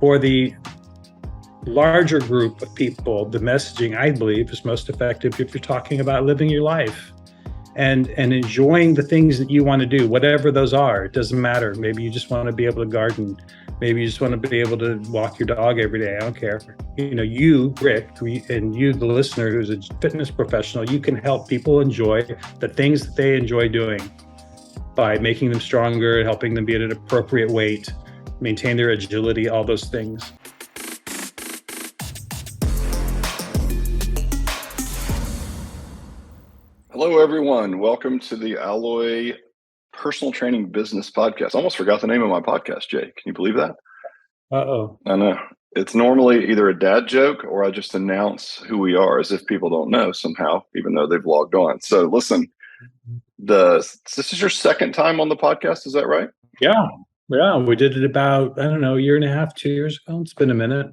For the larger group of people, the messaging, I believe, is most effective if you're talking about living your life and enjoying the things that you want to do, whatever those are. It doesn't matter. Maybe you just want to be able to garden. Maybe you just want to be able to walk your dog every day. I don't care. You, Rick, and you, the listener, who's a fitness professional, you can help people enjoy the things that they enjoy doing by making them stronger, helping them be at an appropriate weight, maintain their agility, all those things. Hello, everyone. Welcome to the Alloy Personal Training Business Podcast. I almost forgot the name of my podcast, Jay. Can you believe that? Uh-oh. I know. It's normally either a dad joke or I just announce who we are as if people don't know somehow, even though they've logged on. So listen, this is your second time on the podcast. Is that right? Yeah. We did it about, a year and a half, 2 years ago. It's been a minute.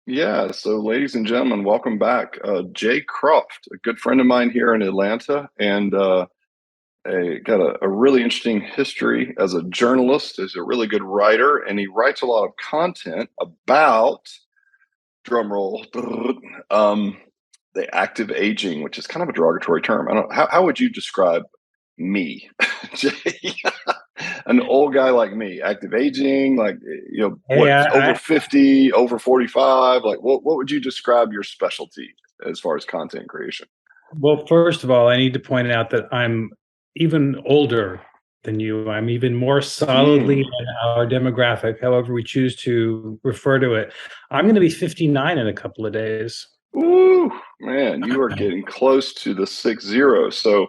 Yeah. So ladies and gentlemen, welcome back. Jay Croft, a good friend of mine here in Atlanta, and got a really interesting history as a journalist. He's a really good writer, and he writes a lot of content about, drumroll, the active aging, which is kind of a derogatory term. How would you describe me, Jay? An old guy like me, active aging, over 50, over 45, like what would you describe your specialty as far as content creation? Well, first of all, I need to point out that I'm even older than you. I'm even more solidly in our demographic, however we choose to refer to it. I'm going to be 59 in a couple of days. Ooh, man, you are getting close to the 6-0. So,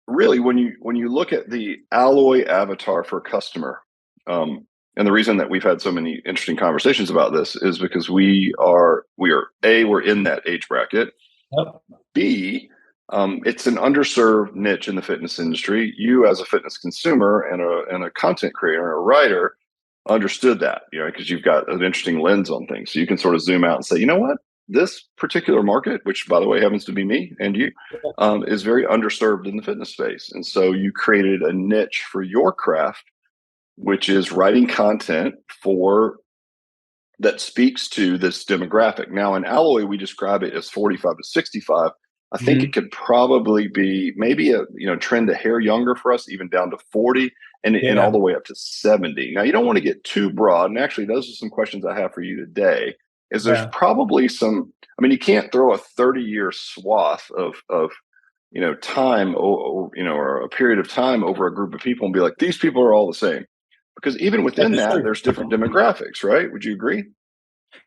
really, when you look at the Alloy avatar for a customer, and the reason that we've had so many interesting conversations about this is because we're in that age bracket. Yep. B, it's an underserved niche in the fitness industry. You, as a fitness consumer and a content creator and a writer, understood that, because you've got an interesting lens on things. So you can sort of zoom out and say, you know what? This particular market, which by the way happens to be me and you, is very underserved in the fitness space. And so you created a niche for your craft, which is writing content that speaks to this demographic. Now in Alloy, we describe it as 45 to 65. I think it could probably be maybe a trend a hair younger for us, even down to 40 and all the way up to 70. Now you don't want to get too broad. And actually, those are some questions I have for you today. There's probably some, you can't throw a 30-year swath of time or a period of time over a group of people and be like, these people are all the same. Because even within that, there's different demographics, right? Would you agree?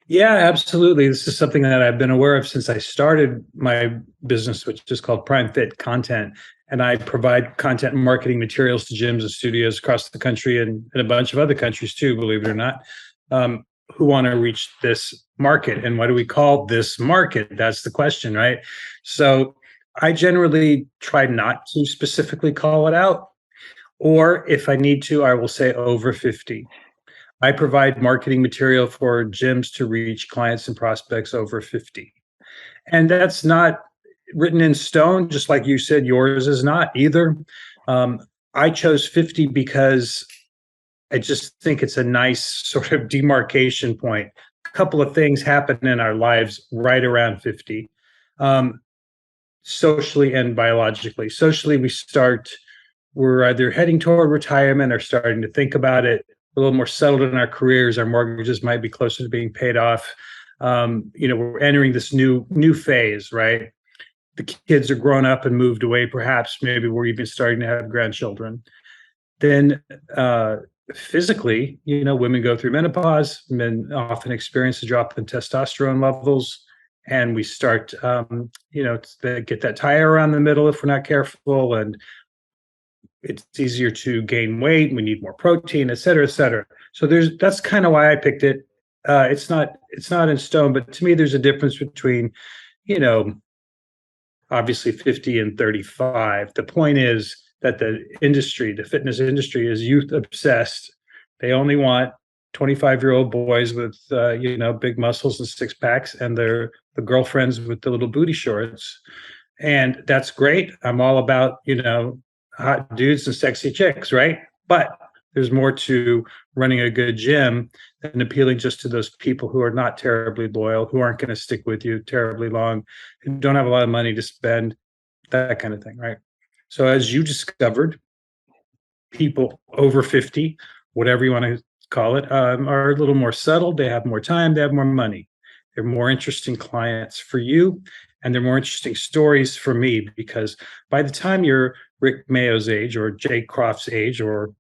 Yeah, absolutely. This is something that I've been aware of since I started my business, which is called Prime Fit Content. And I provide content and marketing materials to gyms and studios across the country and a bunch of other countries too, believe it or not, who want to reach this market. And what do we call this market? That's the question, right? So I generally try not to specifically call it out. Or if I need to, I will say over 50. I provide marketing material for gyms to reach clients and prospects over 50. And that's not written in stone, just like you said, yours is not either. I chose 50 because I just think it's a nice sort of demarcation point. A couple of things happen in our lives right around 50, socially and biologically. Socially, we're either heading toward retirement or starting to think about it, a little more settled in our careers. Our mortgages might be closer to being paid off. We're entering this new phase, right? The kids are grown up and moved away. Perhaps maybe we're even starting to have grandchildren. Then physically, women go through menopause. Men often experience a drop in testosterone levels. And we start, to get that tire around the middle if we're not careful. And it's easier to gain weight. We need more protein, et cetera, et cetera. So that's kind of why I picked it. It's not in stone, but to me, there's a difference between, obviously 50 and 35. The point is that the fitness industry is youth obsessed. They only want 25-year-old boys with, big muscles and six packs and the girlfriends with the little booty shorts. And that's great. I'm all about, hot dudes and sexy chicks, right? But There's more to running a good gym than appealing just to those people who are not terribly loyal, who aren't going to stick with you terribly long, who don't have a lot of money to spend, that kind of thing, right? So as you discovered, people over 50, whatever you want to call it, are a little more settled. They have more time. They have more money. They're more interesting clients for you, and they're more interesting stories for me, because by the time you're Rick Mayo's age or Jay Croft's age or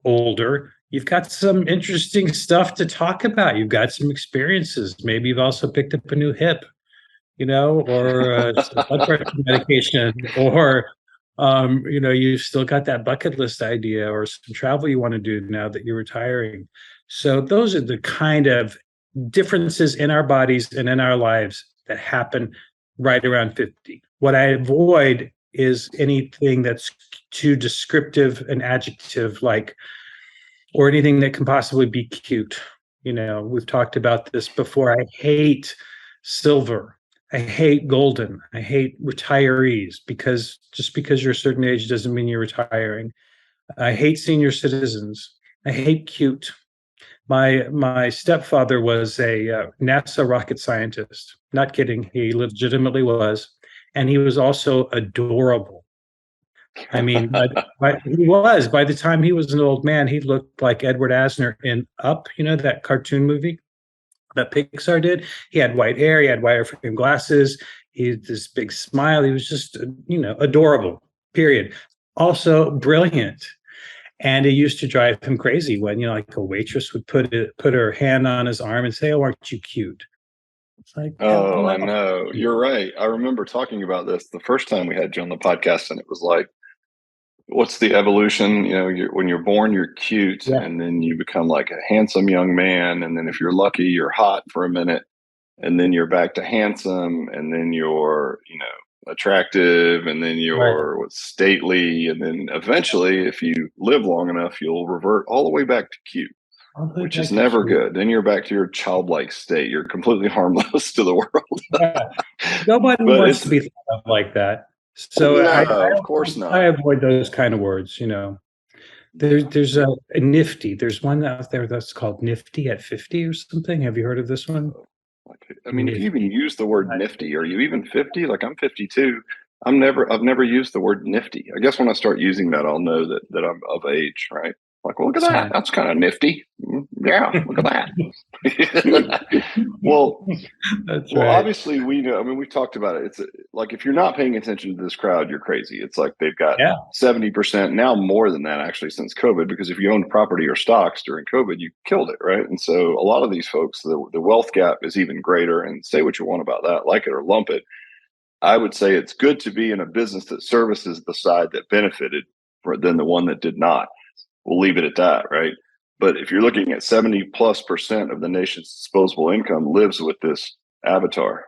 older, you've got some interesting stuff to talk about. You've got some experiences. Maybe you've also picked up a new hip, or some blood pressure medication, or you've still got that bucket list idea or some travel you want to do now that you're retiring. So those are the kind of differences in our bodies and in our lives that happen right around 50. What I avoid is anything that's too descriptive and adjective like, or anything that can possibly be cute. We've talked about this before. I hate silver. I hate golden. I hate retirees, because just because you're a certain age doesn't mean you're retiring. I hate senior citizens. I hate cute. My stepfather was a NASA rocket scientist. Not kidding. He legitimately was, and he was also adorable. I mean, he was. By the time he was an old man, he looked like Edward Asner in Up, that cartoon movie that Pixar did. He had white hair, he had wire frame glasses, he had this big smile. He was just, adorable, period. Also brilliant. And it used to drive him crazy when, like a waitress would put her hand on his arm and say, "Oh, aren't you cute?" It's like, Oh, I no. know. You're right. I remember talking about this the first time we had you on the podcast, and it was like, what's the evolution? When you're born, you're cute, Yeah, and then you become like a handsome young man, and then if you're lucky, you're hot for a minute, and then you're back to handsome, and then you're attractive, and then right. you're stately, and then eventually, if you live long enough, you'll revert all the way back to cute, I'll put which is back to never cute. good. Then you're back to your childlike state. You're completely harmless to the world. Yeah. Nobody But wants it's to be thought of like that. So no, of course I not. avoid those kind of words. Yeah. There's a Nifty. There's one out there that's called Nifty at 50 or something. Have you heard of this one? I mean, if you Nifty even use the word at nifty, are 50. you even 50? Like I'm 52. I've never used the word nifty. I guess when I start using that, I'll know that I'm of age, right? Like, well, look at That's that. right. That's kind of nifty. Yeah, look at that. well, That's well, right. obviously we know. I mean, we've talked about it. It's like if you're not paying attention to this crowd, you're crazy. It's like they've got Yeah. 70%, now more than that actually since COVID. Because if you owned property or stocks during COVID, you killed it, right? And so a lot of these folks, the wealth gap is even greater. And say what you want about that, like it or lump it. I would say it's good to be in a business that services the side that benefited than the one that did not. We'll leave it at that, right? But if you're looking at 70+% of the nation's disposable income lives with this avatar,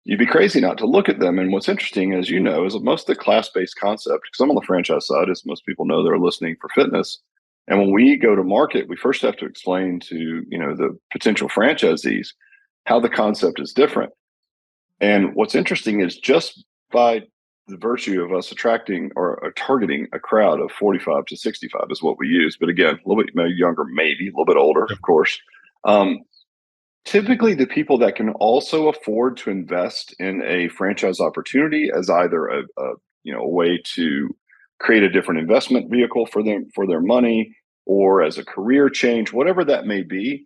you'd be crazy not to look at them. And what's interesting, as you know, is that most of the class-based concept, because I'm on the franchise side, as most people know, they're listening for fitness. And when we go to market, we first have to explain to the potential franchisees how the concept is different. And what's interesting is just by the virtue of us attracting or targeting a crowd of 45 to 65 is what we use. But again, a little bit younger, maybe a little bit older, of course. Um, Typically, the people that can also afford to invest in a franchise opportunity as either a way to create a different investment vehicle for them for their money, or as a career change, whatever that may be,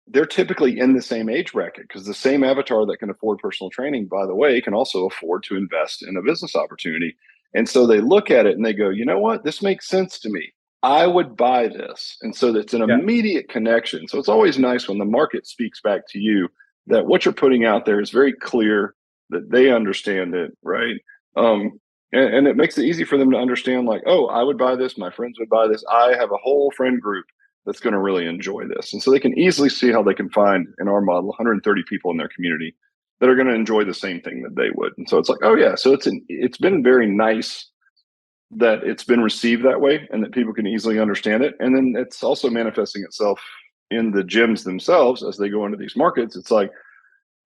they're typically in the same age bracket, because the same avatar that can afford personal training, by the way, can also afford to invest in a business opportunity. And so they look at it and they go, you know what, this makes sense to me. I would buy this. And so that's an Yeah. immediate connection. So it's always nice when the market speaks back to you that what you're putting out there is very clear, that they understand it, right? And it makes it easy for them to understand, like, oh, I would buy this. My friends would buy this. I have a whole friend group that's going to really enjoy this. And so they can easily see how they can find, in our model, 130 people in their community that are going to enjoy the same thing that they would. And so it's like, oh yeah, so it's been very nice that it's been received that way and that people can easily understand it. And then it's also manifesting itself in the gyms themselves as they go into these markets. It's like,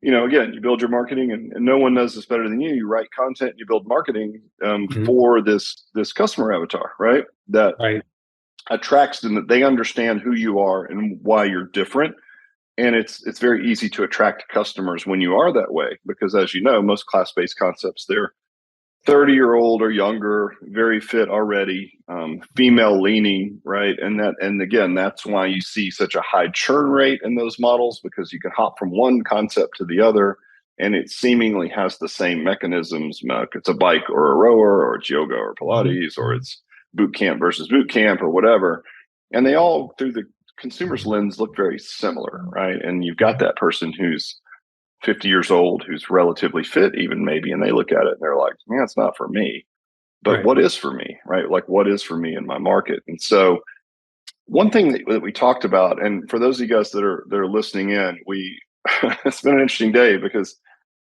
again, you build your marketing, and no one knows this better than you. You write content, you build marketing Mhm. for this customer avatar, right? That Right. attracts them, that they understand who you are and why you're different. And it's very easy to attract customers when you are that way, because as you know, most class-based concepts, they're 30-year-old or younger, very fit already, female leaning, right? And again, that's why you see such a high churn rate in those models, because you can hop from one concept to the other and it seemingly has the same mechanisms. It's a bike or a rower, or it's yoga or Pilates, or it's boot camp versus boot camp or whatever. And they all, through the consumer's lens, look very similar, right? And you've got that person who's 50 years old, who's relatively fit, even maybe, and they look at it and they're like, yeah, it's not for me. But Right. what is for me, right? Like, what is for me in my market? And so, one thing that we talked about, and for those of you guys that are listening in, it's been an interesting day, because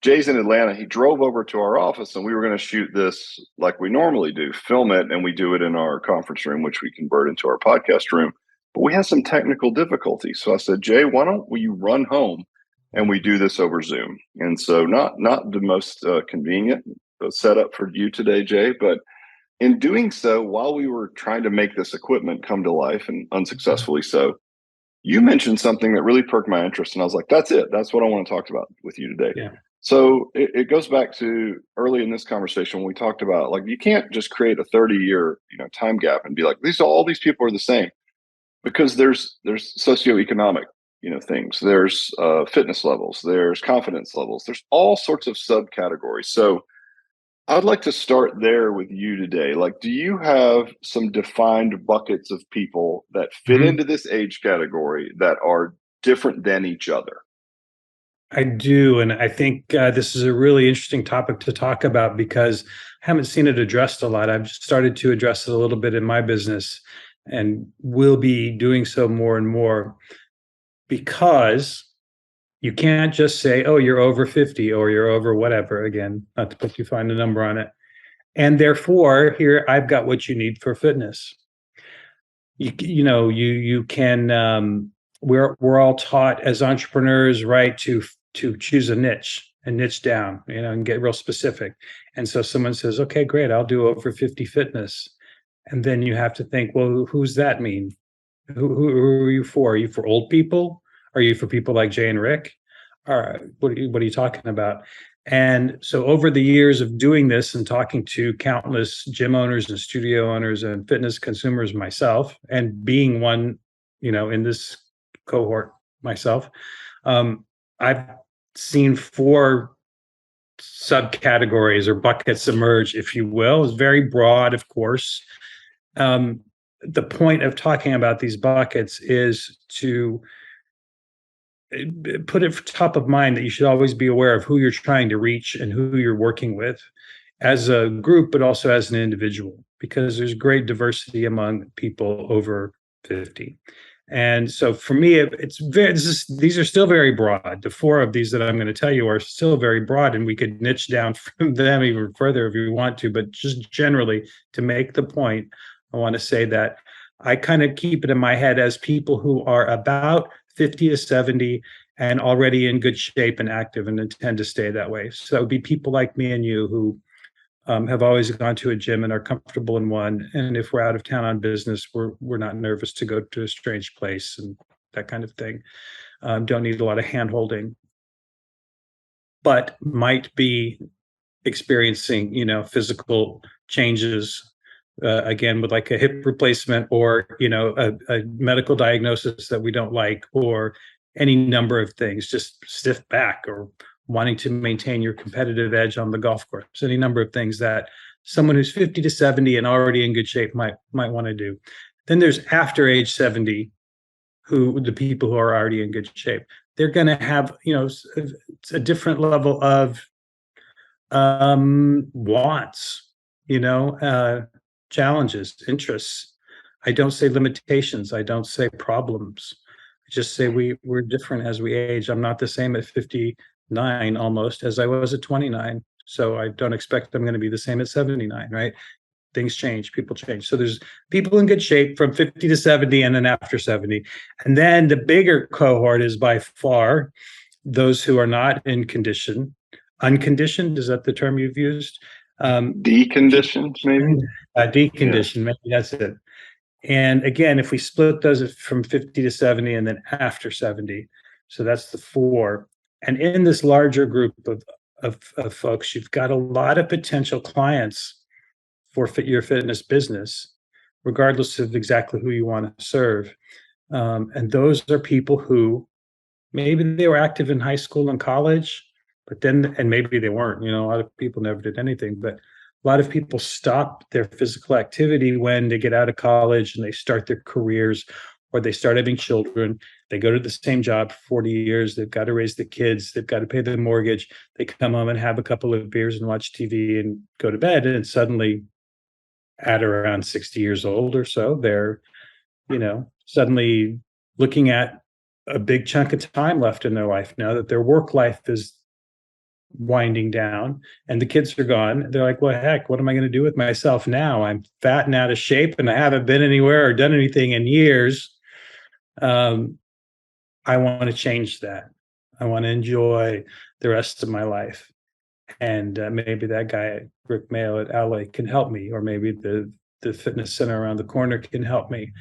Jay's in Atlanta. He drove over to our office, and we were going to shoot this like we normally do, film it, and we do it in our conference room, which we convert into our podcast room. But we had some technical difficulties. So I said, Jay, why don't you run home and we do this over Zoom? And so, not the most convenient setup for you today, Jay, but in doing so, while we were trying to make this equipment come to life, and unsuccessfully so, you mentioned something that really perked my interest. And I was like, that's it. That's what I want to talk about with you today. Yeah. So it goes back to early in this conversation when we talked about, like, you can't just create a 30-year time gap and be like, all these people are the same, because there's socioeconomic things, there's fitness levels, there's confidence levels, there's all sorts of subcategories. So I'd like to start there with you today. Like, do you have some defined buckets of people that fit into this age category that are different than each other? I do. And I think this is a really interesting topic to talk about, because I haven't seen it addressed a lot. I've started to address it a little bit in my business, and will be doing so more and more, because you can't just say, oh, you're over 50 or you're over whatever, again, not to put too fine a number on it. And therefore, here, I've got what you need for fitness. You can, we're all taught as entrepreneurs, right, to choose a niche and niche down, and get real specific. And so someone says, okay, great, I'll do over 50 fitness. And then you have to think, well, who's that mean? Who are you for? Are you for old people? Are you for people like Jay and Rick? Or what are you talking about? And so over the years of doing this and talking to countless gym owners and studio owners and fitness consumers myself, and being one, in this cohort myself, I've seen 4 subcategories or buckets emerge, if you will. It's very broad, of course. The point of talking about these buckets is to put it top of mind that you should always be aware of who you're trying to reach and who you're working with as a group, but also as an individual, because there's great diversity among people over 50. And so for me, these are still very broad. The 4 of these that I'm going to tell you are still very broad, and we could niche down from them even further if you want to. But just generally, to make the point, I want to say that I kind of keep it in my head as people who are about 50 to 70 and already in good shape and active and intend to stay that way. So it would be people like me and you who have always gone to a gym and are comfortable in one. And if we're out of town on business, we're not nervous to go to a strange place and that kind of thing. Don't need a lot of hand holding, but might be experiencing, physical changes, again, with like a hip replacement, or a medical diagnosis that we don't like, or any number of things, just stiff back, or wanting to maintain your competitive edge on the golf course, any number of things that someone who's 50 to 70 and already in good shape might want to do. Then there's after age 70, the people who are already in good shape. They're going to have a different level of wants, challenges, interests. I don't say limitations. I don't say problems. I just say we're different as we age. I'm not the same at 59 almost as I was at 29. So I don't expect I'm going to be the same at 79, right? Things change, people change. So there's people in good shape from 50 to 70, and then after 70. And then the bigger cohort is by far those who are not in condition. Unconditioned, is that the term you've used? Deconditioned, maybe? Deconditioned, maybe that's it. And again, if we split those from 50 to 70 and then after 70, so that's the four. And in this larger group of folks, you've got a lot of potential clients for your fitness business, regardless of exactly who you want to serve. And those are people who maybe they were active in high school and college, but then, and maybe they weren't, a lot of people never did anything, but a lot of people stop their physical activity when they get out of college and they start their careers or they start having children. They go to the same job for 40 years. They've got to raise the kids. They've got to pay the mortgage. They come home and have a couple of beers and watch TV and go to bed. And suddenly at around 60 years old or so, they're, suddenly looking at a big chunk of time left in their life now that their work life is winding down and the kids are gone. They're like, well, heck, what am I going to do with myself now? I'm fat and out of shape and I haven't been anywhere or done anything in years. I want to change that. I want to enjoy the rest of my life. And maybe that guy, Rick Mayo at Alloy, can help me, or maybe the fitness center around the corner can help me.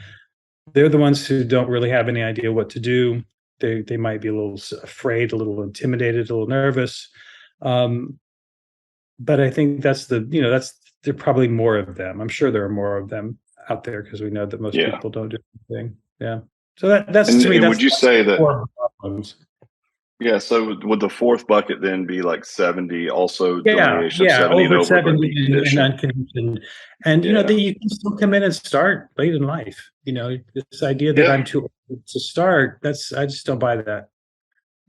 They're the ones who don't really have any idea what to do. They might be a little afraid, a little intimidated, a little nervous. But I think that's there are probably more of them. I'm sure there are more of them out there because we know that most people don't do anything. Yeah. So that's and, to me. And that's would you say that? Problems. Yeah. So would the fourth bucket then be like 70, also delineation of 70 and over over, 70 but and deconditioned? unconditioned. And you can still come in and start late in life. This idea that I'm too old to start, I just don't buy that.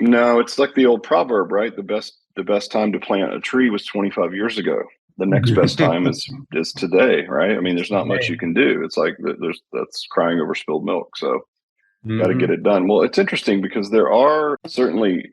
No, it's like the old proverb, right? The best time to plant a tree was 25 years ago. The next best time is today, right? I mean, there's not much you can do. It's like that's crying over spilled milk. So got to get it done. Well, it's interesting because there are certainly,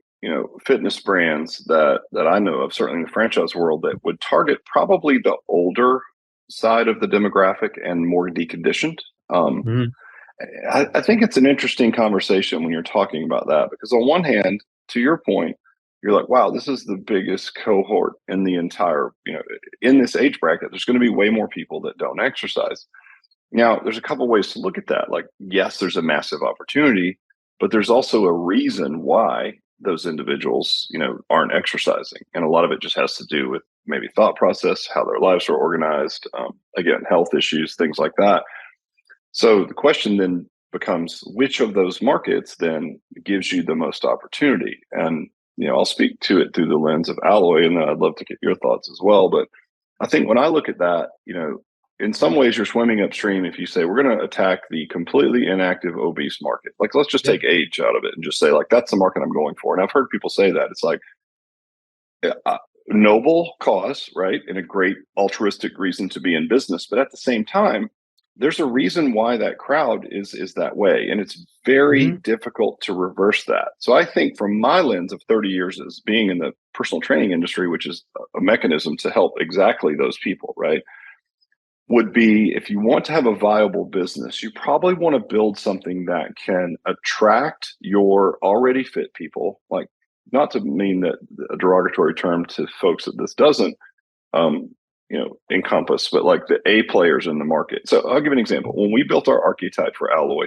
fitness brands that I know of, certainly in the franchise world, that would target probably the older side of the demographic and more deconditioned. I think it's an interesting conversation when you're talking about that, because on one hand, to your point, you're like, wow, this is the biggest cohort in the entire, in this age bracket. There's going to be way more people that don't exercise. Now, there's a couple ways to look at that. Like, yes, there's a massive opportunity, but there's also a reason why those individuals, aren't exercising. And a lot of it just has to do with maybe thought process, how their lives are organized, again, health issues, things like that. So the question then becomes, which of those markets then gives you the most opportunity? And, I'll speak to it through the lens of Alloy, and then I'd love to get your thoughts as well. But I think when I look at that, in some ways you're swimming upstream if you say we're going to attack the completely inactive obese market. Like, let's just take age out of it and just say, like, that's the market I'm going for. And I've heard people say that. It's like noble cause, right? And a great altruistic reason to be in business. But at the same time, there's a reason why that crowd is that way. And it's very difficult to reverse that. So I think from my lens of 30 years as being in the personal training industry, which is a mechanism to help exactly those people, right? Would be, if you want to have a viable business, you probably want to build something that can attract your already fit people. Like, not to mean that a derogatory term to folks that this doesn't, encompass, but like the A players in the market. So I'll give an example. When we built our archetype for Alloy,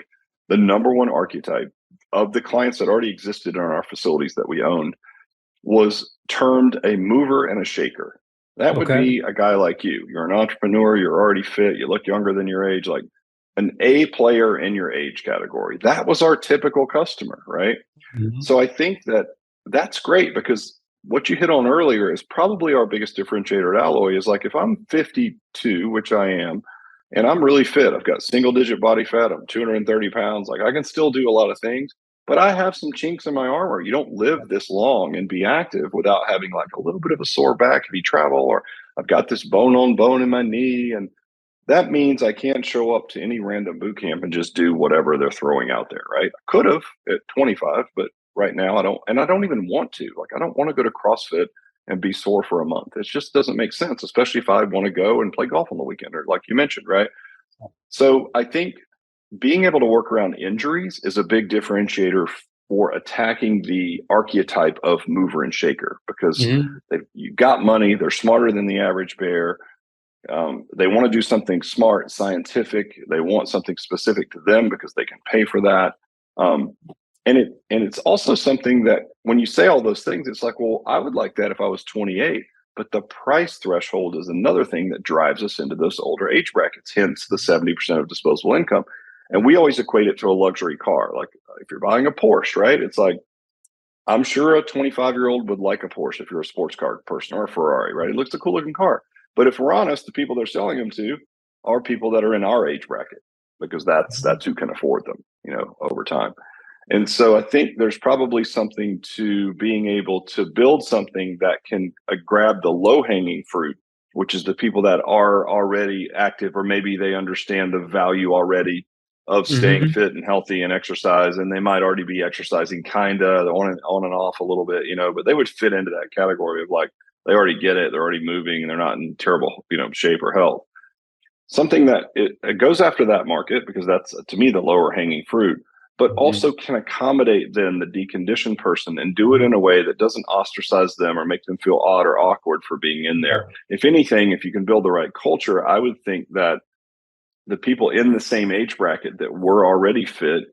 the number one archetype of the clients that already existed in our facilities that we owned was termed a mover and a shaker. That would be a guy like you. You're an entrepreneur. You're already fit. You look younger than your age, like an A player in your age category. That was our typical customer, right? So I think that that's great, because what you hit on earlier is probably our biggest differentiator at Alloy is, like, if I'm 52, which I am, and I'm really fit, I've got single digit body fat, I'm 230 pounds, like, I can still do a lot of things, but I have some chinks in my armor. You don't live this long and be active without having like a little bit of a sore back if you travel, or I've got this bone on bone in my knee. And that means I can't show up to any random boot camp and just do whatever they're throwing out there, right? I could have at 25, but right now I don't, and I don't even want to. Like, I don't want to go to CrossFit and be sore for a month. It just doesn't make sense, especially if I want to go and play golf on the weekend, or like you mentioned, right? So I think being able to work around injuries is a big differentiator for attacking the archetype of mover and shaker, because you've got money, they're smarter than the average bear, They want to do something smart, scientific. They want something specific to them because they can pay for that. Um, and it's also something that when you say all those things, it's like, well, I would like that if I was 28. But the price threshold is another thing that drives us into those older age brackets, hence the 70% of disposable income. And we always equate it to a luxury car. Like if you're buying a Porsche, right? It's like, I'm sure a 25-year-old would like a Porsche if you're a sports car person, or a Ferrari, right? It looks a cool looking car. But if we're honest, the people they're selling them to are people that are in our age bracket, because that's who can afford them, over time. And so I think there's probably something to being able to build something that can grab the low hanging fruit, which is the people that are already active, or maybe they understand the value already of staying Mhm. fit and healthy and exercise, and they might already be exercising kind of on and off a little bit, but they would fit into that category of like, they already get it, they're already moving, and they're not in terrible shape or health. Something that it goes after that market, because that's, to me, the lower hanging fruit, but Mhm. also can accommodate then the deconditioned person and do it in a way that doesn't ostracize them or make them feel odd or awkward for being in there. Yeah. If anything, if you can build the right culture, I would think that the people in the same age bracket that were already fit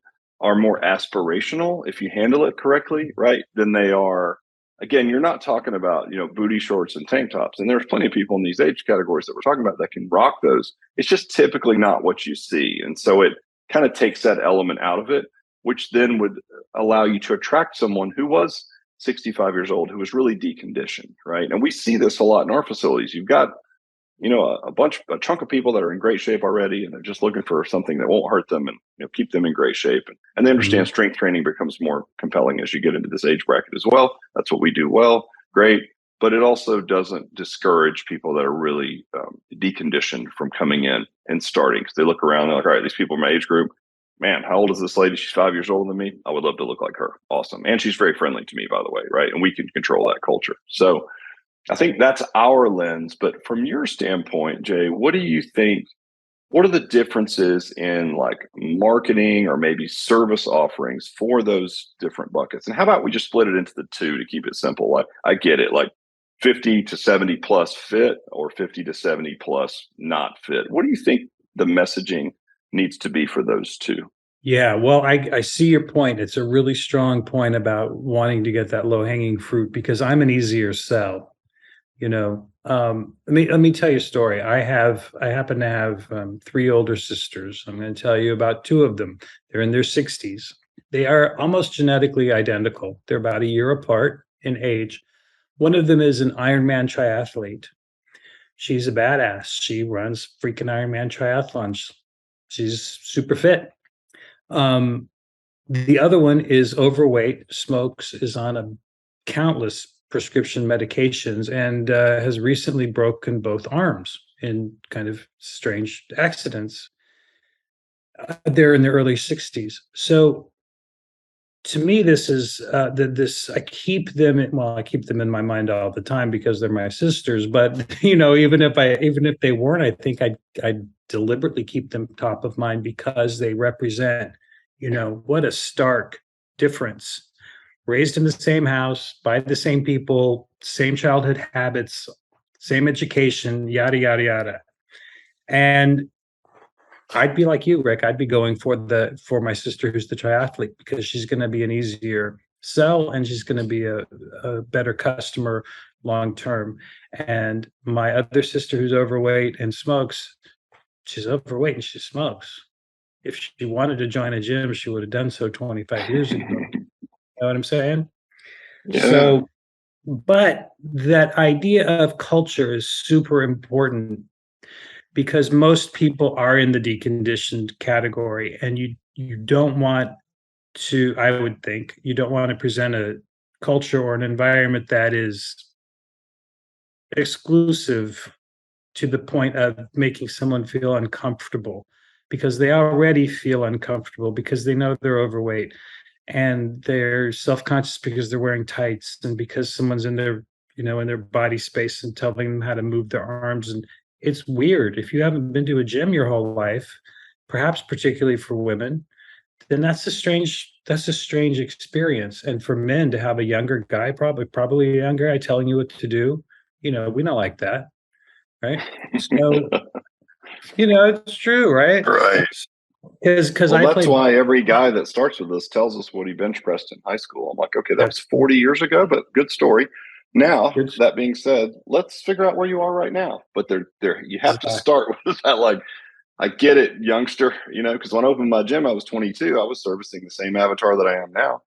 are more aspirational if you handle it correctly, right? Than they are. Again, you're not talking about booty shorts and tank tops, and there's plenty of people in these age categories that we're talking about that can rock those. It's just typically not what you see, and so it kind of takes that element out of it, which then would allow you to attract someone who was 65 years old, who was really deconditioned, right? And we see this a lot in our facilities. You've got a chunk of people that are in great shape already, and they're just looking for something that won't hurt them and keep them in great shape. And they understand Mhm. strength training becomes more compelling as you get into this age bracket as well. That's what we do well, great. But it also doesn't discourage people that are really deconditioned from coming in and starting, because they look around and they're like, all right, these people in my age group, man, how old is this lady? She's 5 years older than me. I would love to look like her. Awesome. And she's very friendly to me, by the way, right? And we can control that culture. So I think that's our lens. But from your standpoint, Jay, what do you think? What are the differences in like marketing or maybe service offerings for those different buckets? And how about we just split it into the two to keep it simple? Like, I get it, like 50 to 70 plus fit, or 50 to 70 plus not fit. What do you think the messaging needs to be for those two? Yeah, well, I see your point. It's a really strong point about wanting to get that low hanging fruit because I'm an easier sell. Let me tell you a story. I happen to have three older sisters. I'm going to tell you about two of them. They're in their 60s. They are almost genetically identical. They're about a year apart in age. One of them is an Ironman triathlete. She's a badass. She runs freaking Ironman triathlons. She's super fit. Um, the other one is overweight, smokes, is on a countless prescription medications, and has recently broken both arms in kind of strange accidents. They're in their early 60s. So to me, this is this. I keep them in my mind all the time because they're my sisters. But even if they weren't, I think I'd deliberately keep them top of mind because they represent, what a stark difference. Raised in the same house by the same people, same childhood habits, same education, yada yada yada. And I'd be like you, Rick. I'd be going for my sister who's the triathlete because she's going to be an easier sell and she's going to be a better customer long term. And my other sister who's overweight and smokes, she's overweight and she smokes. If she wanted to join a gym, she would have done so 25 years ago. You know what I'm saying? Yeah. So, but that idea of culture is super important because most people are in the deconditioned category and you don't want to, I would think you don't want to present a culture or an environment that is exclusive to the point of making someone feel uncomfortable because they already feel uncomfortable because they know they're overweight and they're self-conscious because they're wearing tights and because someone's in their in their body space and telling them how to move their arms. And it's weird if you haven't been to a gym your whole life, perhaps particularly for women, then that's a strange experience. And for men to have a younger guy, probably a younger guy telling you what to do, we don't like that. right? So, it's true, right? Right. Because Well, I that's played why every guy that starts with us tells us what he bench pressed in high school. I'm like, okay, that was that's 40 years ago, but good story. Now, good. that being said, let's figure out where you are right now. But you have to start with that. Like, I get it, youngster, because when I opened my gym, I was 22. I was servicing the same avatar that I am now.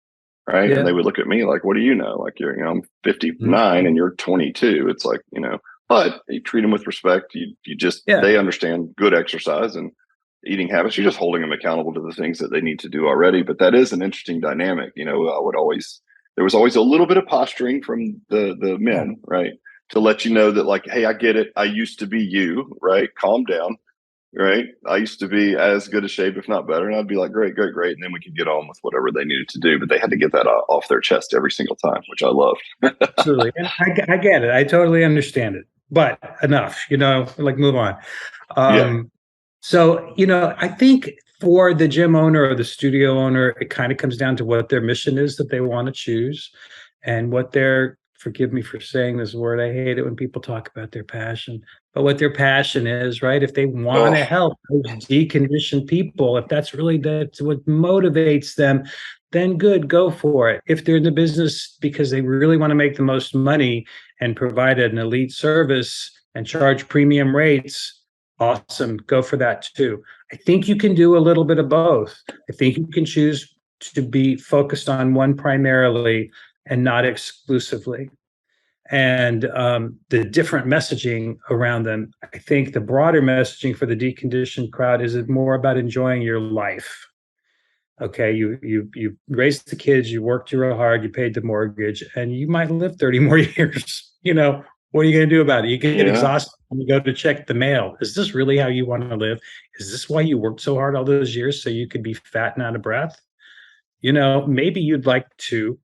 Right. And Yeah. they would look at me like, what do you know? Like, I'm 59 Mhm. and you're 22. It's like, but you treat them with respect. Yeah. They understand good exercise and eating habits. You're just holding them accountable to the things that they need to do already. But that is an interesting dynamic. There was always a little bit of posturing from the Yeah. men, right? To let you know that, like, hey, I get it. I used to be you, right? Calm down, right? I used to be as good a shape, if not better. And I'd be like, great, great, great. And then we could get on with whatever they needed to do. But they had to get that off their chest every single time, which I loved. Absolutely. And I get it. I totally understand it. But enough, like move on. Yeah. So, I think for the gym owner or the studio owner, it kind of comes down to what their mission is that they want to choose and what their, forgive me for saying this word, I hate it when people talk about their passion, but what their passion is, right? If they want Oh, to help those deconditioned people, if that's what motivates them, then good, go for it. If they're in the business because they really want to make the most money and provide an elite service and charge premium rates, awesome, go for that too. I think you can do a little bit of both. I think you can choose to be focused on one primarily and not exclusively. And the different messaging around them. I think the broader messaging for the deconditioned crowd is more about enjoying your life. Okay, you raised the kids, you worked real hard, you paid the mortgage, and you might live 30 more years. What are you going to do about it? You get yeah. exhausted when you go to check the mail. Is this really how you want to live? Is this why you worked so hard all those years so you could be fat and out of breath? Maybe you'd like to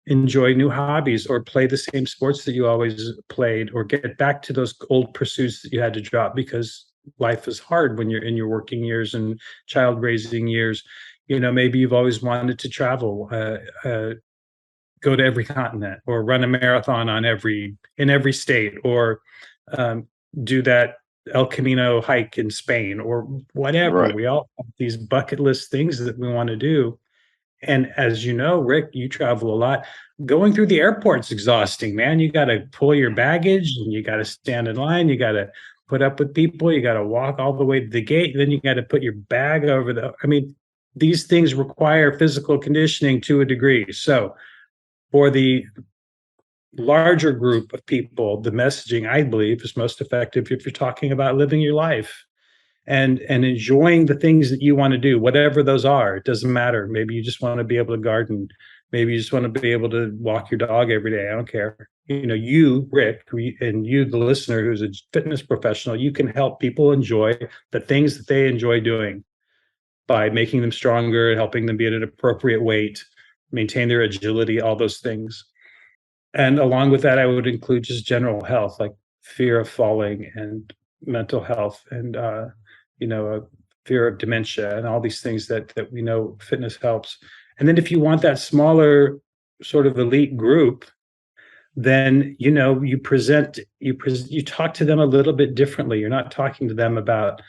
enjoy new hobbies or play the same sports that you always played or get back to those old pursuits that you had to drop because life is hard when you're in your working years and child raising years. Maybe you've always wanted to travel, go to every continent or run a marathon in every state or um, do that El Camino hike in Spain or whatever. Right. We all have these bucket list things that we want to do. And as you know, Rick, you travel a lot. Going through the airport's exhausting, man. You got to pull your baggage and you got to stand in line. You got to put up with people. You got to walk all the way to the gate. Then you got to put your bag over these things require physical conditioning to a degree. So for the larger group of people, the messaging, I believe, is most effective if you're talking about living your life and enjoying the things that you want to do, whatever those are. It doesn't matter. Maybe you just want to be able to garden. Maybe you just want to be able to walk your dog every day. I don't care. You, Rick, and you, the listener, who's a fitness professional, you can help people enjoy the things that they enjoy doing by making them stronger and helping them be at an appropriate weight, maintain their agility, all those things. And along with that, I would include just general health, like fear of falling and mental health and a fear of dementia and all these things that we know fitness helps. And then if you want that smaller sort of elite group, then you talk to them a little bit differently. You're not talking to them about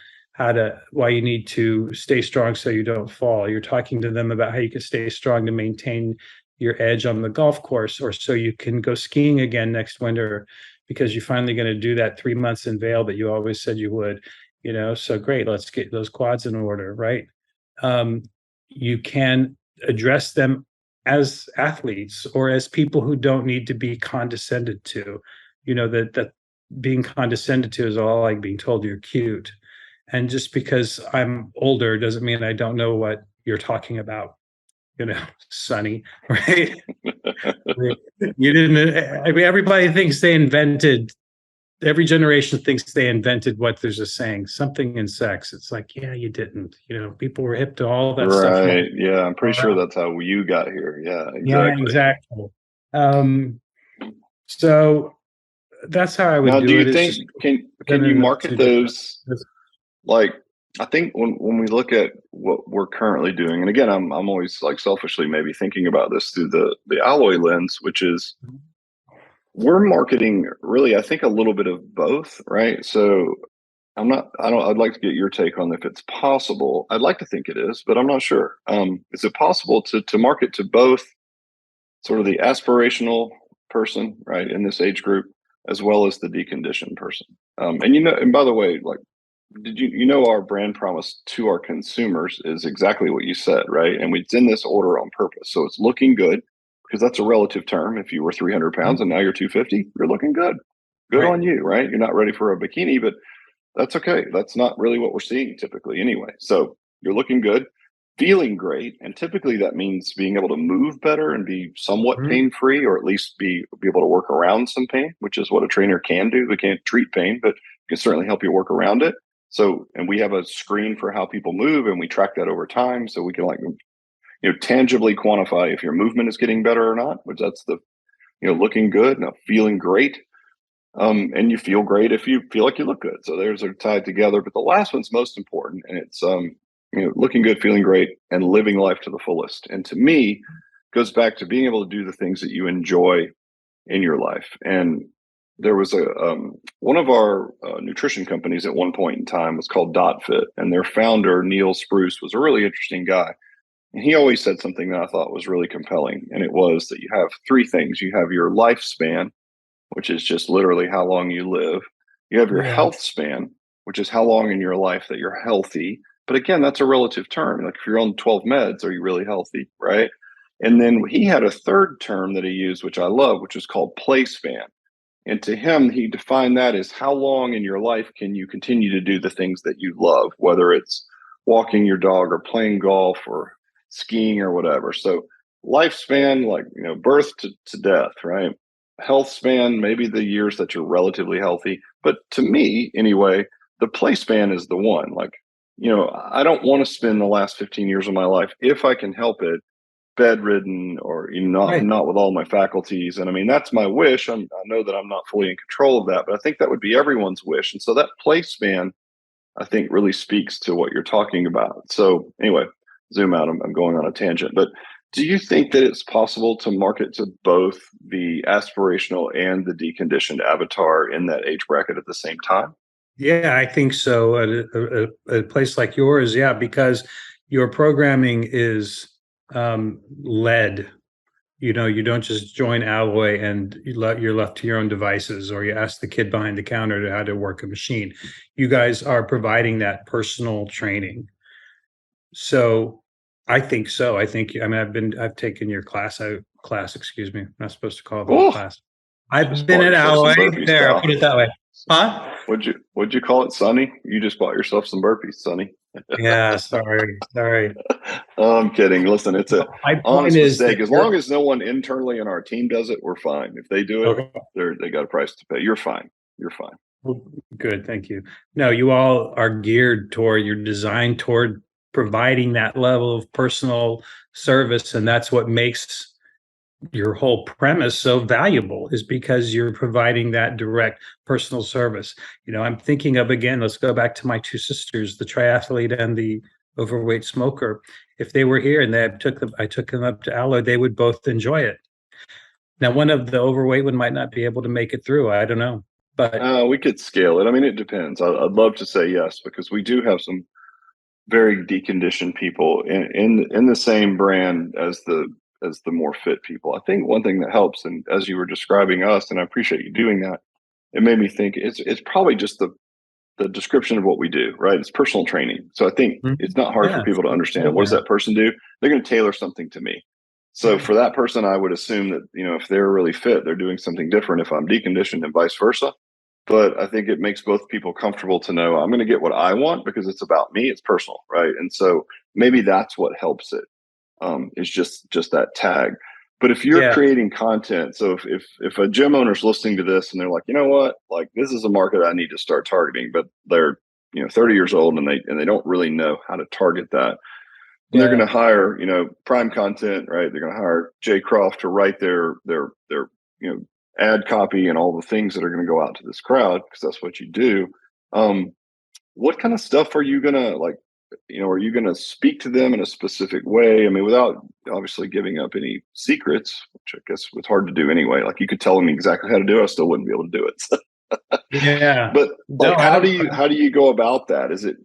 why you need to stay strong so you don't fall. You're talking to them about how you can stay strong to maintain your edge on the golf course or so you can go skiing again next winter because you're finally going to do that 3 months in Vail that you always said you would. So great, let's get those quads in order, right? You can address them as athletes or as people who don't need to be condescended to. That being condescended to is all like being told you're cute. And just because I'm older doesn't mean I don't know what you're talking about, Sonny, right? You didn't, everybody thinks they invented, every generation thinks they invented what there's a saying, something in sex. It's like, yeah, you didn't. People were hip to all that stuff. Right. Yeah. I'm pretty sure that's how you got here. Yeah, Yeah, exactly. exactly. Um, so that's how I would Now, do do you it. It's think just can you presenting the market two different. those? Like, I think when we look at what we're currently doing, and again, I'm always like selfishly maybe thinking about this through the alloy lens, which is We're marketing really, I think, a little bit of both, right? So I'd like to get your take on if it's possible. I'd like to think it is, but I'm not sure. Is it possible to market to both sort of the aspirational person, right, in this age group, as well as the deconditioned person? And by the way, like, did you know our brand promise to our consumers is exactly what you said, right? And it's in this order on purpose. So it's looking good because that's a relative term. If you were 300 pounds Mhm. and now you're 250, you're looking good. Good Right. on you, right? You're not ready for a bikini, but that's okay. That's not really what we're seeing typically anyway. So you're looking good, feeling great, and typically that means being able to move better and be somewhat Mhm. pain free, or at least be able to work around some pain, which is what a trainer can do. They can't treat pain, but can certainly help you work around it. So, and we have a screen for how people move, and we track that over time, so we can like tangibly quantify if your movement is getting better or not. Which that's the looking good, now feeling great, and you feel great if you feel like you look good. So those are tied together. But the last one's most important, and it's looking good, feeling great, and living life to the fullest. And to me, goes back to being able to do the things that you enjoy in your life. And there was a one of our nutrition companies at one point in time was called Dot Fit, and their founder Neil Spruce was a really interesting guy. And he always said something that I thought was really compelling, and it was that you have three things: you have your lifespan, which is just literally how long you live. You have your Yeah. health span, which is how long in your life that you're healthy. But again, that's a relative term. Like if you're on 12 meds, are you really healthy? Right. And then he had a third term that he used, which I love, which is called play span. And to him, he defined that as how long in your life can you continue to do the things that you love, whether it's walking your dog or playing golf or skiing or whatever. So lifespan, like, birth to death, right? Health span, maybe the years that you're relatively healthy. But to me, anyway, the play span is the one. Like, I don't want to spend the last 15 years of my life, if I can help it, bedridden or not Right. not with all my faculties. And I mean, that's my wish. I know that I'm not fully in control of that, but I think that would be everyone's wish. And so that play span, I think, really speaks to what you're talking about. So anyway, zoom out. I'm going on a tangent, but do you think that it's possible to market to both the aspirational and the deconditioned avatar in that age bracket at the same time? Yeah, I think so. At a place like yours, yeah, because your programming is led. You don't just join Alloy and you're left to your own devices, or you ask the kid behind the counter how to work a machine. You guys are providing that personal training. So I think so. I mean, I've taken your class, excuse me. I'm not supposed to call it a Oh, class. I've just been bought at yourself some Alloy. burpees, There, I'll pal. put it that way. Huh? Would you call it, Sonny? You just bought yourself some burpees, Sonny. Yeah, sorry. Oh, I'm kidding. Listen, it's a My point honest is that mistake. As long as no one internally in our team does it, we're fine. If they do it, okay. they got a price to pay. You're fine. You're fine. Well, good, thank you. No, you all are geared toward, you're designed toward providing that level of personal service, and that's what makes your whole premise so valuable, is because you're providing that direct personal service. I'm thinking of, again, let's go back to my two sisters, the triathlete and the overweight smoker. If they were here and I took them up to Alloy, they would both enjoy it. Now, one of the overweight one might not be able to make it through. I don't know, but We could scale it. I mean, it depends. I'd love to say yes, because we do have some very deconditioned people in the same brand as the more fit people. I think one thing that helps, and as you were describing us, and I appreciate you doing that, it made me think it's probably just the description of what we do, right? It's personal training. So I think mhm, it's not hard for yeah, people to understand, what does yeah, that person do? They're going to tailor something to me. So yeah, for that person, I would assume that, if they're really fit, they're doing something different if I'm deconditioned, and vice versa. But I think it makes both people comfortable to know I'm going to get what I want because it's about me. It's personal, right? And so maybe that's what helps it, is just that tag. But if you're yeah. creating content, so if a gym owner's listening to this and they're like, you know what, like this is a market I need to start targeting, but they're 30 years old and they don't really know how to target that, and they're going Yeah. to hire prime content, right? They're going to hire Jay Croft to write their ad copy and all the things that are going to go out to this crowd, because that's what you do. Um, what kind of stuff are you gonna like? Are you gonna speak to them in a specific way? I mean, without obviously giving up any secrets. which I guess was hard to do anyway. Like you could tell me exactly how to do it, I still wouldn't be able to do it. So, Yeah. but No, like, how do you go about that? Is it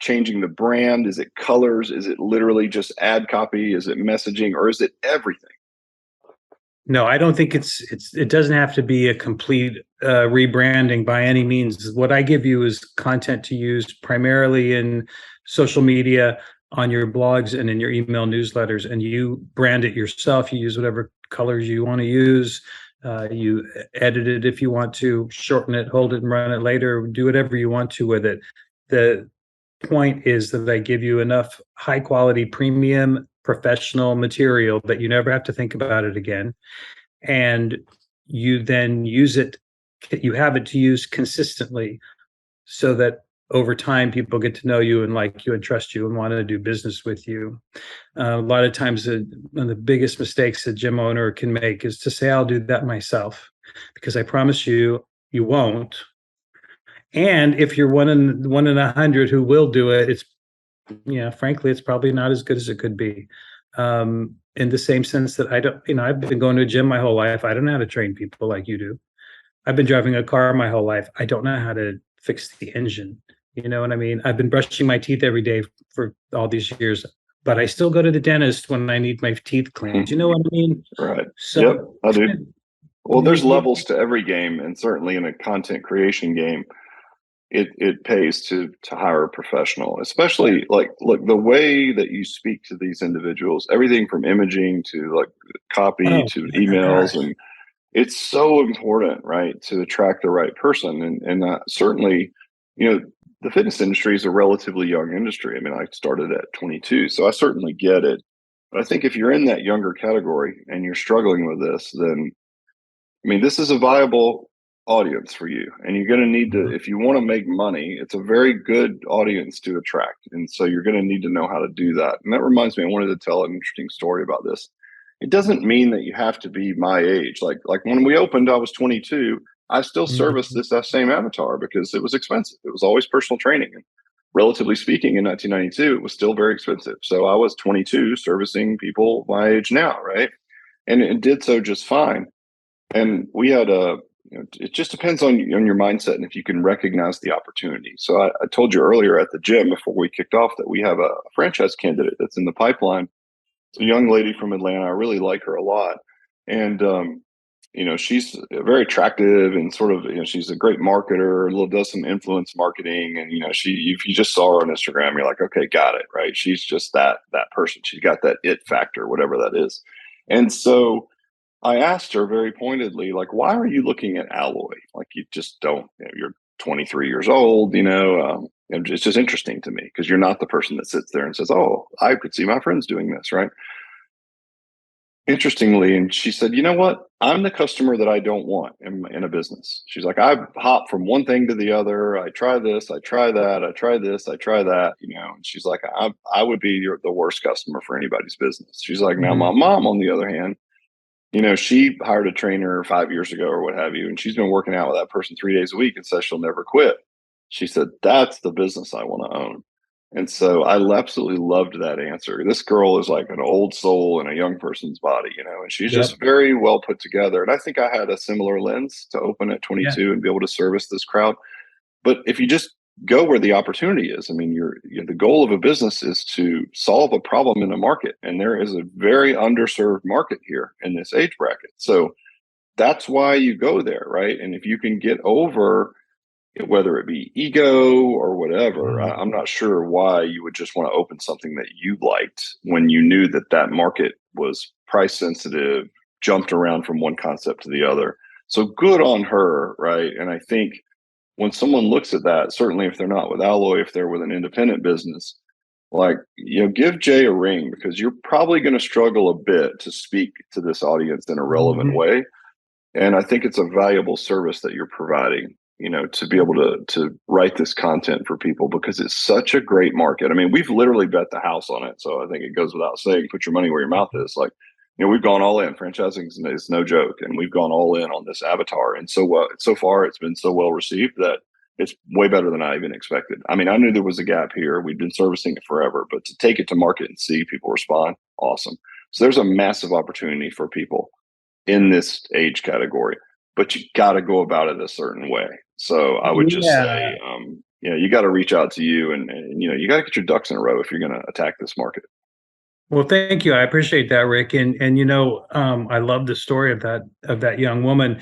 changing the brand? Is it colors? Is it literally just ad copy? Is it messaging, or is it everything? no, I don't think it doesn't have to be a complete rebranding by any means. What I give you is content to use primarily in social media, on your blogs, and in your email newsletters, and you brand it yourself. You use whatever colors you want to use. You edit it if you want to, shorten it, hold it, and run it later. Do whatever you want to with it. The point is that I give you enough high quality, premium, professional material that you never have to think about it again, and you then use it. You have it to use consistently, so that over time people get to know you and like you and trust you and want to do business with you. A lot of times one of the biggest mistakes a gym owner can make is to say, I'll do that myself, because I promise you, you won't. And if you're one in 100 who will do it, it's, frankly, it's probably not as good as it could be. In the same sense that I don't, I've been going to a gym my whole life. I don't know how to train people like you do. I've been driving a car my whole life. I don't know how to fix the engine. You know what I mean? I've been brushing my teeth every day for all these years, but I still go to the dentist when I need my teeth cleaned. You know what I mean? Right. So, Yep, I do. Well, there's you- levels to every game, and certainly in a content creation game, it pays to hire a professional, especially like, look, the way that you speak to these individuals, everything from imaging to like copy oh, to my emails, gosh. and it's so important, right, to attract the right person. And certainly, you know, the fitness industry is a relatively young industry. I mean, I started at 22, so I certainly get it. But I think if you're in that younger category and you're struggling with this, then I mean, this is a viable audience for you, and you're going to need to, if you want to make money, it's a very good audience to attract. And so you're going to need to know how to do that. And that reminds me, I wanted to tell an interesting story about this. It doesn't mean that you have to be my age. Like when we opened, I was 22. I still serviced Mhm. this that same avatar because it was expensive. It was always personal training. And relatively speaking, in 1992, it was still very expensive. So I was 22 servicing people my age now, right? And it did so just fine. And we had it just depends on your mindset and if you can recognize the opportunity. So I told you earlier at the gym before we kicked off that we have a franchise candidate that's in the pipeline. It's a young lady from Atlanta. I really like her a lot. And, she's very attractive and sort of, she's a great marketer, does some influence marketing. And, if you just saw her on Instagram, you're like, okay, got it. Right. She's just that person. She's got that it factor, whatever that is. And so I asked her very pointedly, like, why are you looking at alloy? Like, you just don't, you're 23 years old, and it's just interesting to me because you're not the person that sits there and says, oh, I could see my friends doing this, right? Interestingly, and she said, you know what? I'm the customer that I don't want in a business. She's like, I hop from one thing to the other. I try this, I try that, I try this, I try that, and she's like, I would be the worst customer for anybody's business. She's like, now my Mhm. mom, on the other hand, she hired a trainer 5 years ago or what have you, and she's been working out with that person 3 days a week and says she'll never quit. She said, that's the business I want to own. And so I absolutely loved that answer. This girl is like an old soul in a young person's body, and she's Yep. just very well put together. And I think I had a similar lens to open at Yeah. 22 and be able to service this crowd. But if you just go where the opportunity is, I mean, the goal of a business is to solve a problem in a market, and there is a very underserved market here in this age bracket. So that's why you go there, right? And if you can get over whether it be ego or whatever, Mhm. I'm not sure why you would just want to open something that you liked when you knew that market was price sensitive, jumped around from one concept to the other. So good on her, right? And I think when someone looks at that, certainly if they're not with Alloy, if they're with an independent business, like, give Jay a ring because you're probably going to struggle a bit to speak to this audience in a relevant Mhm. way. And I think it's a valuable service that you're providing, to be able to write this content for people because it's such a great market. I mean, we've literally bet the house on it. So I think it goes without saying, put your money where your mouth is. Like, we've gone all in. Franchising is no joke, and we've gone all in on this avatar. And so far, it's been so well received that it's way better than I even expected. I mean, I knew there was a gap here. We'd been servicing it forever, but to take it to market and see people respond, awesome. So there's a massive opportunity for people in this age category, but you got to go about it a certain way. So I would just say, Yeah. you got to reach out to you, and you got to get your ducks in a row if you're going to attack this market. Well, thank you. I appreciate that, Rick. And I love the story of that young woman.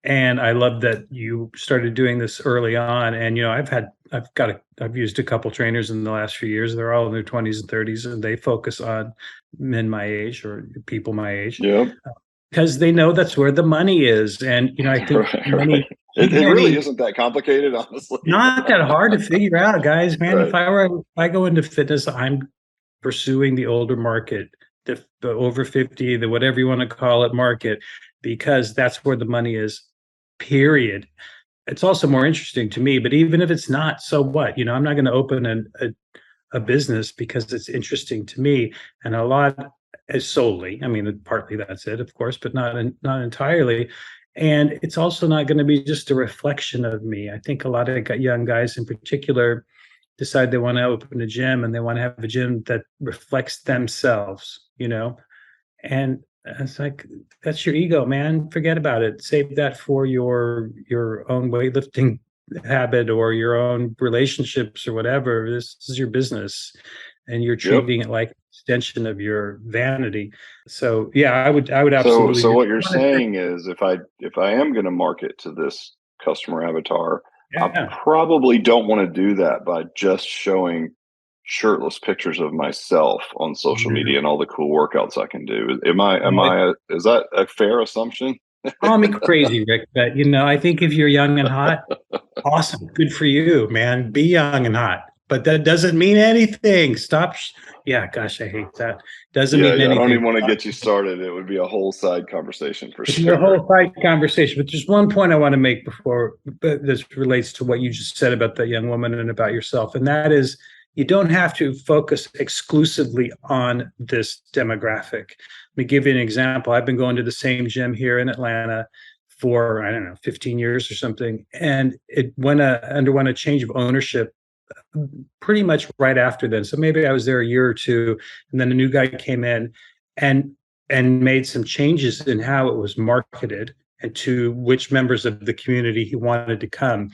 And I love that you started doing this early on. And I've used a couple trainers in the last few years. They're all in their 20s and 30s, and they focus on men my age or people my age Yeah, because they know that's where the money is. And I think right. It really isn't that complicated, honestly. not that hard to figure out, guys. Man, Right. if I go into fitness, I'm pursuing the older market, the over 50, the whatever you want to call it market, because that's where the money is, period. It's also more interesting to me, but even if it's not, so what? I'm not going to open a business because it's interesting to me. And a lot is solely, I mean, partly that's it, of course, but not entirely. And it's also not going to be just a reflection of me. I think a lot of young guys in particular decide they want to open a gym and they want to have a gym that reflects themselves. And it's like, that's your ego, man. Forget about it. Save that for your own weightlifting habit or your own relationships or whatever. This is your business and you're Yep. treating it like an extension of your vanity. So yeah, I would So absolutely so do. what you're saying is, if I am going to market to this customer avatar, I Yeah. probably don't want to do that by just showing shirtless pictures of myself on social media and all the cool workouts I can do. Is that a fair assumption? Call me crazy, Rick, but I think if you're young and hot, awesome, good for you, man. Be young and hot, but that doesn't mean anything. Stop. Yeah, gosh, I hate that. Doesn't Yeah, mean yeah. I don't anything. even want to get you started. It would be a whole side conversation for It's a sure. whole side conversation, but there's one point I want to make before this relates to what you just said about that young woman and about yourself, and that is you don't have to focus exclusively on this demographic. Let me give you an example. I've been going to the same gym here in Atlanta for, I don't know, 15 years or something, and it underwent a change of ownership pretty much right after then. So maybe I was there a year or two, and then a new guy came in and made some changes in how it was marketed and to which members of the community he wanted to come.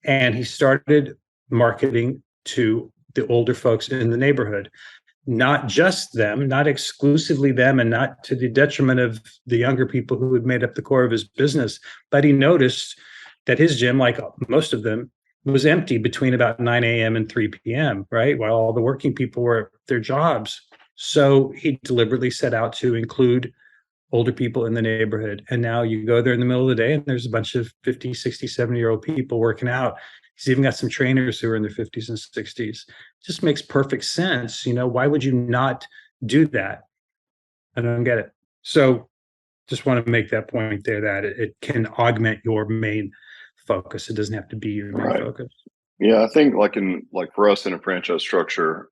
And he started marketing to the older folks in the neighborhood, not just them, not exclusively them, and not to the detriment of the younger people who had made up the core of his business. But he noticed that his gym, like most of them, was empty between about 9 a.m. and 3 p.m., right? While all the working people were at their jobs. So he deliberately set out to include older people in the neighborhood. And now you go there in the middle of the day and there's a bunch of 50, 60, 70-year-old people working out. He's even got some trainers who are in their 50s and 60s. Just makes perfect sense. Why would you not do that? I don't get it. So just want to make that point there that it can augment your main focus. It doesn't have to be your main Right. focus. Yeah, I think like for us in a franchise structure,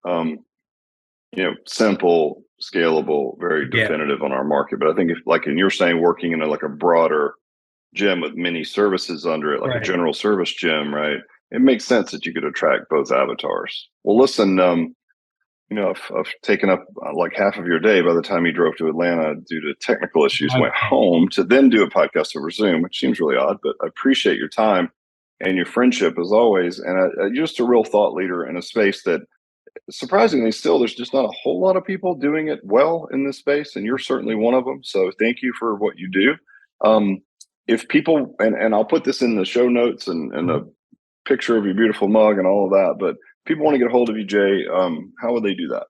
simple, scalable, very Yeah. definitive on our market. But I think if, like, and you're saying, working in like a broader gym with many services under it, like a Right. general service gym, right? It makes sense that you could attract both avatars. Well, listen, I've taken up like half of your day by the time you drove to Atlanta due to technical issues, went home to then do a podcast over Zoom, which seems really odd, but I appreciate your time and your friendship as always. And you're just a real thought leader in a space that, surprisingly, still there's just not a whole lot of people doing it well in this space, and you're certainly one of them. So thank you for what you do. If people, and I'll put this in the show notes and a picture of your beautiful mug and all of that, but people want to get a hold of you, Jay, how would they do that?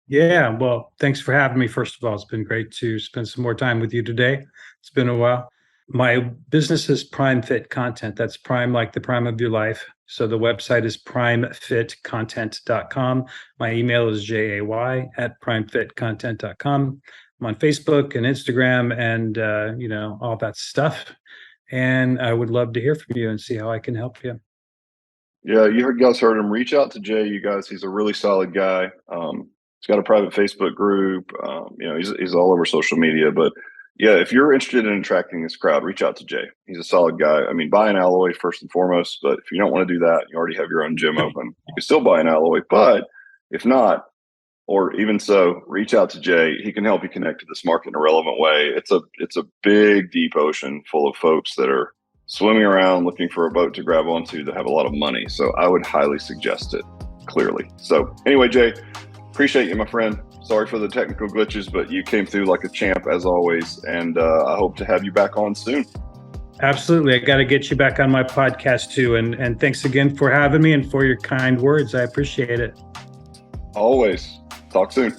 Yeah. Well, thanks for having me. First of all, it's been great to spend some more time with you today. It's been a while. My business is Prime Fit Content. That's Prime, like the prime of your life. So the website is primefitcontent.com. My email is jay@primefitcontent.com. I'm on Facebook and Instagram and, all that stuff. And I would love to hear from you and see how I can help you. Yeah, you guys heard him. Reach out to Jay, you guys. He's a really solid guy. He's got a private Facebook group. He's all over social media. But yeah, if you're interested in attracting this crowd, reach out to Jay. He's a solid guy. I mean, buy an alloy first and foremost. But if you don't want to do that, you already have your own gym open. You can still buy an alloy. But if not, or even so, reach out to Jay. He can help you connect to this market in a relevant way. It's a big, deep ocean full of folks that are swimming around looking for a boat to grab onto that have a lot of money. So I would highly suggest it, clearly. So anyway, Jay, appreciate you, my friend. Sorry for the technical glitches, but you came through like a champ as always. And I hope to have you back on soon. Absolutely. I got to get you back on my podcast too. And thanks again for having me and for your kind words. I appreciate it. Always. Talk soon.